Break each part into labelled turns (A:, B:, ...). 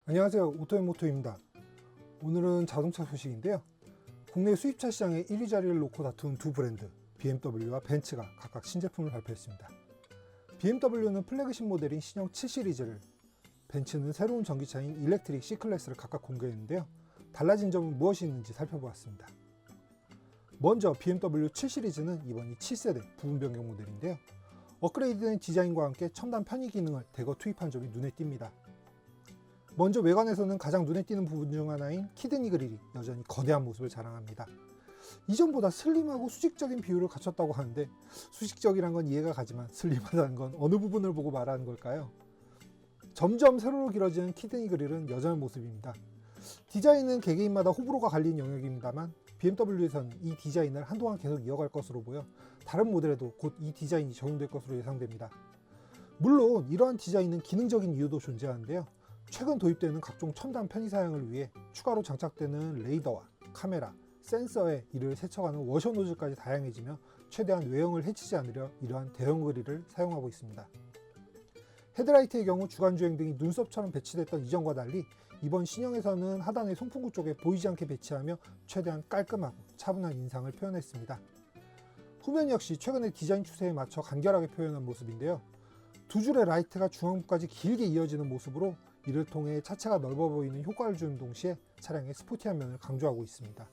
A: 안녕하세요, 오토앤모토입니다. 오늘은 자동차 소식인데요. 국내 수입차 시장의 1위 자리를 놓고 다툰 두 브랜드 BMW와 벤츠가 각각 신제품을 발표했습니다. BMW는 플래그십 모델인 신형 7 시리즈를, 벤츠는 새로운 전기차인 일렉트릭 C클래스를 각각 공개했는데요. 달라진 점은 무엇이 있는지 살펴보았습니다. 먼저 BMW 7 시리즈는 이번이 7세대 부분 변경 모델인데요. 업그레이드된 디자인과 함께 첨단 편의 기능을 대거 투입한 점이 눈에 띕니다. 먼저 외관에서는 가장 눈에 띄는 부분 중 하나인 키드니 그릴이 여전히 거대한 모습을 자랑합니다. 이전보다 슬림하고 수직적인 비율을 갖췄다고 하는데, 수직적이란 건 이해가 가지만 슬림하다는 건 어느 부분을 보고 말하는 걸까요? 점점 세로로 길어지는 키드니 그릴은 여전한 모습입니다. 디자인은 개개인마다 호불호가 갈린 영역입니다만 BMW에서는 이 디자인을 한동안 계속 이어갈 것으로 보여 다른 모델에도 곧 이 디자인이 적용될 것으로 예상됩니다. 물론 이러한 디자인은 기능적인 이유도 존재하는데요. 최근 도입되는 각종 첨단 편의 사양을 위해 추가로 장착되는 레이더와 카메라, 센서에 이를 세척하는 워셔 노즐까지 다양해지며 최대한 외형을 해치지 않으려 이러한 대형 그릴을 사용하고 있습니다. 헤드라이트의 경우 주간 주행 등이 눈썹처럼 배치됐던 이전과 달리 이번 신형에서는 하단의 송풍구 쪽에 보이지 않게 배치하며 최대한 깔끔하고 차분한 인상을 표현했습니다. 후면 역시 최근의 디자인 추세에 맞춰 간결하게 표현한 모습인데요. 두 줄의 라이트가 중앙부까지 길게 이어지는 모습으로 이를 통해 차체가 넓어 보이는 효과를 주는 동시에 차량의 스포티한 면을 강조하고 있습니다.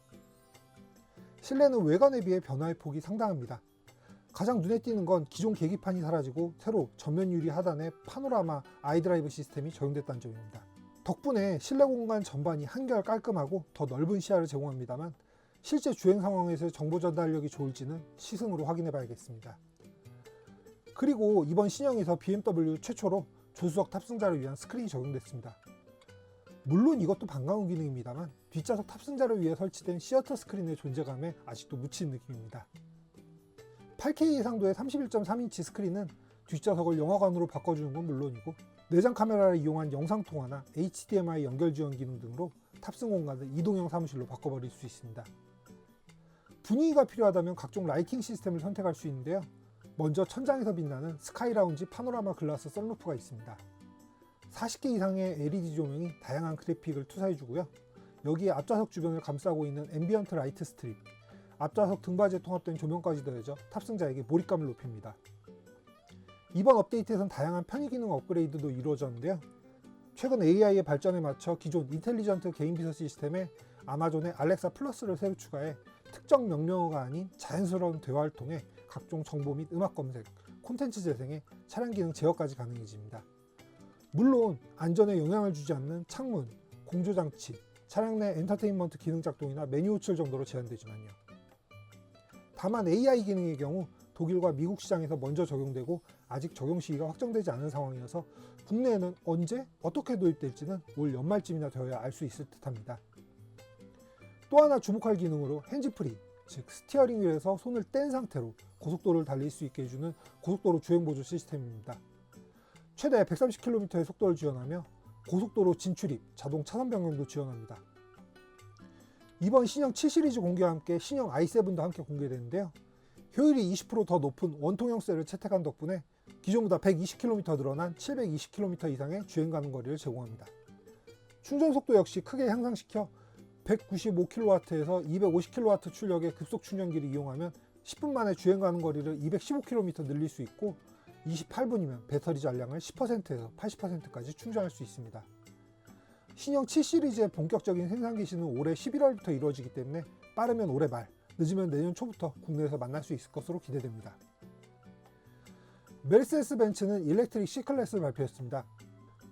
A: 실내는 외관에 비해 변화의 폭이 상당합니다. 가장 눈에 띄는 건 기존 계기판이 사라지고 새로 전면 유리 하단에 파노라마 아이드라이브 시스템이 적용됐다는 점입니다. 덕분에 실내 공간 전반이 한결 깔끔하고 더 넓은 시야를 제공합니다만 실제 주행 상황에서 정보 전달력이 좋을지는 시승으로 확인해 봐야겠습니다. 그리고 이번 신형에서 BMW 최초로 조수석 탑승자를 위한 스크린이 적용됐습니다. 물론 이것도 반가운 기능입니다만 뒷좌석 탑승자를 위해 설치된 시어터 스크린의 존재감에 아직도 묻힌 느낌입니다. 8K 해상도의 31.3인치 스크린은 뒷좌석을 영화관으로 바꿔주는 건 물론이고 내장 카메라를 이용한 영상통화나 HDMI 연결 지원 기능 등으로 탑승 공간을 이동형 사무실로 바꿔버릴 수 있습니다. 분위기가 필요하다면 각종 라이팅 시스템을 선택할 수 있는데요. 먼저 천장에서 빛나는 스카이 라운지 파노라마 글라스 선루프가 있습니다. 40개 이상의 LED 조명이 다양한 그래픽을 투사해주고요. 여기에 앞좌석 주변을 감싸고 있는 앰비언트 라이트 스트립, 앞좌석 등받이에 통합된 조명까지 더해져 탑승자에게 몰입감을 높입니다. 이번 업데이트에선 다양한 편의 기능 업그레이드도 이루어졌는데요. 최근 AI의 발전에 맞춰 기존 인텔리전트 개인 비서 시스템에 아마존의 알렉사 플러스를 새로 추가해 특정 명령어가 아닌 자연스러운 대화를 통해 각종 정보 및 음악 검색, 콘텐츠 재생에 차량 기능 제어까지 가능해집니다. 물론 안전에 영향을 주지 않는 창문, 공조장치, 차량 내 엔터테인먼트 기능 작동이나 메뉴 호출 정도로 제한되지만요. 다만 AI 기능의 경우 독일과 미국 시장에서 먼저 적용되고 아직 적용 시기가 확정되지 않은 상황이어서 국내에는 언제 어떻게 도입될지는 올 연말쯤이나 되어야 알 수 있을 듯합니다. 또 하나 주목할 기능으로 핸즈프리, 즉 스티어링 휠에서 손을 뗀 상태로 고속도로를 달릴 수 있게 해주는 고속도로 주행보조 시스템입니다. 최대 130km의 속도를 지원하며 고속도로 진출입, 자동 차선 변경도 지원합니다. 이번 신형 7 시리즈 공개와 함께 신형 i7도 함께 공개되는데요. 효율이 20% 더 높은 원통형 셀을 채택한 덕분에 기존보다 120km 늘어난 720km 이상의 주행 가능 거리를 제공합니다. 충전 속도 역시 크게 향상시켜 195kW에서 250kW 출력의 급속 충전기를 이용하면 10분 만에 주행 가능 거리를 215km 늘릴 수 있고 28분이면 배터리 잔량을 10%에서 80%까지 충전할 수 있습니다. 신형 7 시리즈의 본격적인 생산 개시는 올해 11월부터 이루어지기 때문에 빠르면 올해 말, 늦으면 내년 초부터 국내에서 만날 수 있을 것으로 기대됩니다. 메르세데스 벤츠는 일렉트릭 C클래스를 발표했습니다.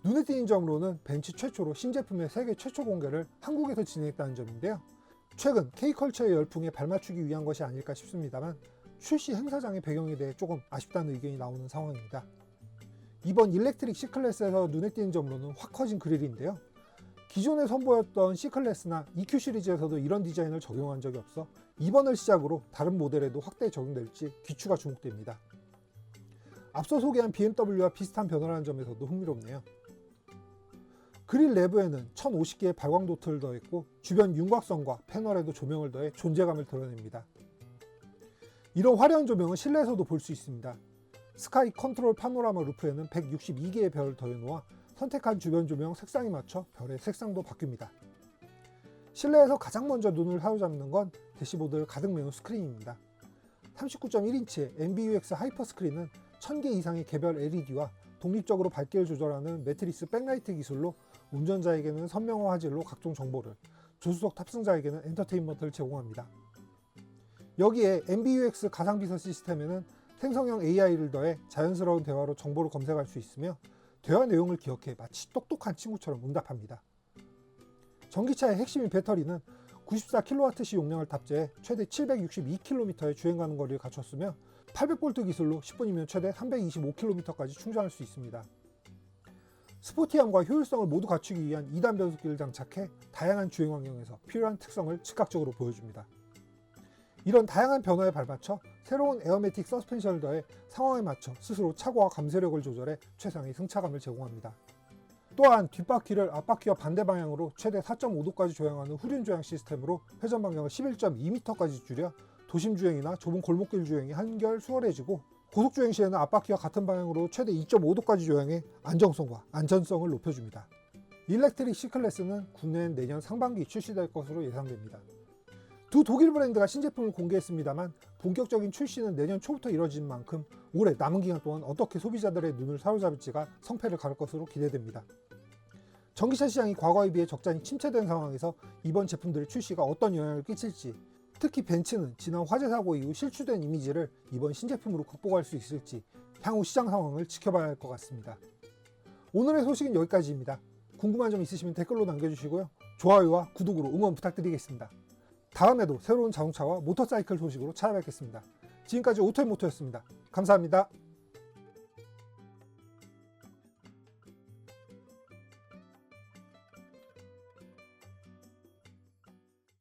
A: 눈에 띄는 점으로는 벤츠 최초로 신제품의 세계 최초 공개를 한국에서 진행했다는 점인데요. 최근 K컬처의 열풍에 발맞추기 위한 것이 아닐까 싶습니다만 출시 행사장의 배경에 대해 조금 아쉽다는 의견이 나오는 상황입니다. 이번 일렉트릭 C클래스에서 눈에 띄는 점으로는 확 커진 그릴인데요. 기존에 선보였던 C클래스나 EQ 시리즈에서도 이런 디자인을 적용한 적이 없어 이번을 시작으로 다른 모델에도 확대 적용될지 귀추가 주목됩니다. 앞서 소개한 BMW와 비슷한 변화라는 점에서도 흥미롭네요. 그릴 내부에는 1050개의 발광 도트를 더했고 주변 윤곽선과 패널에도 조명을 더해 존재감을 드러냅니다. 이런 화려한 조명은 실내에서도 볼 수 있습니다. 스카이 컨트롤 파노라마 루프에는 162개의 별을 더해놓아 선택한 주변 조명 색상에 맞춰 별의 색상도 바뀝니다. 실내에서 가장 먼저 눈을 사로잡는 건 대시보드를 가득 메운 스크린입니다. 39.1인치의 MBUX 하이퍼 스크린은 1000개 이상의 개별 LED와 독립적으로 밝기를 조절하는 매트리스 백라이트 기술로 운전자에게는 선명화 화질로 각종 정보를, 조수석 탑승자에게는 엔터테인먼트를 제공합니다. 여기에 MBUX 가상 비서 시스템에는 생성형 AI를 더해 자연스러운 대화로 정보를 검색할 수 있으며 대화 내용을 기억해 마치 똑똑한 친구처럼 응답합니다. 전기차의 핵심인 배터리는 94kWh 용량을 탑재해 최대 762km의 주행 가능 거리를 갖췄으며 800V 기술로 10분이면 최대 325km까지 충전할 수 있습니다. 스포티함과 효율성을 모두 갖추기 위한 2단 변속기를 장착해 다양한 주행 환경에서 필요한 특성을 즉각적으로 보여줍니다. 이런 다양한 변화에 발맞춰 새로운 에어매틱 서스펜션을 더해 상황에 맞춰 스스로 차고와 감쇄력을 조절해 최상의 승차감을 제공합니다. 또한 뒷바퀴를 앞바퀴와 반대 방향으로 최대 4.5도까지 조향하는 후륜 조향 시스템으로 회전 반경을 11.2m까지 줄여 도심 주행이나 좁은 골목길 주행이 한결 수월해지고 고속 주행 시에는 앞바퀴와 같은 방향으로 최대 2.5도까지 조향해 안정성과 안전성을 높여줍니다. 일렉트릭 C클래스는 국내엔 내년 상반기 출시될 것으로 예상됩니다. 두 독일 브랜드가 신제품을 공개했습니다만 본격적인 출시는 내년 초부터 이뤄진 만큼 올해 남은 기간 동안 어떻게 소비자들의 눈을 사로잡을지가 성패를 가를 것으로 기대됩니다. 전기차 시장이 과거에 비해 적잖이 침체된 상황에서 이번 제품들의 출시가 어떤 영향을 끼칠지, 특히 벤츠는 지난 화재 사고 이후 실추된 이미지를 이번 신제품으로 극복할 수 있을지 향후 시장 상황을 지켜봐야 할 것 같습니다. 오늘의 소식은 여기까지입니다. 궁금한 점 있으시면 댓글로 남겨주시고요. 좋아요와 구독으로 응원 부탁드리겠습니다. 다음에도 새로운 자동차와 모터사이클 소식으로 찾아뵙겠습니다. 지금까지 오토앤모터였습니다. 감사합니다.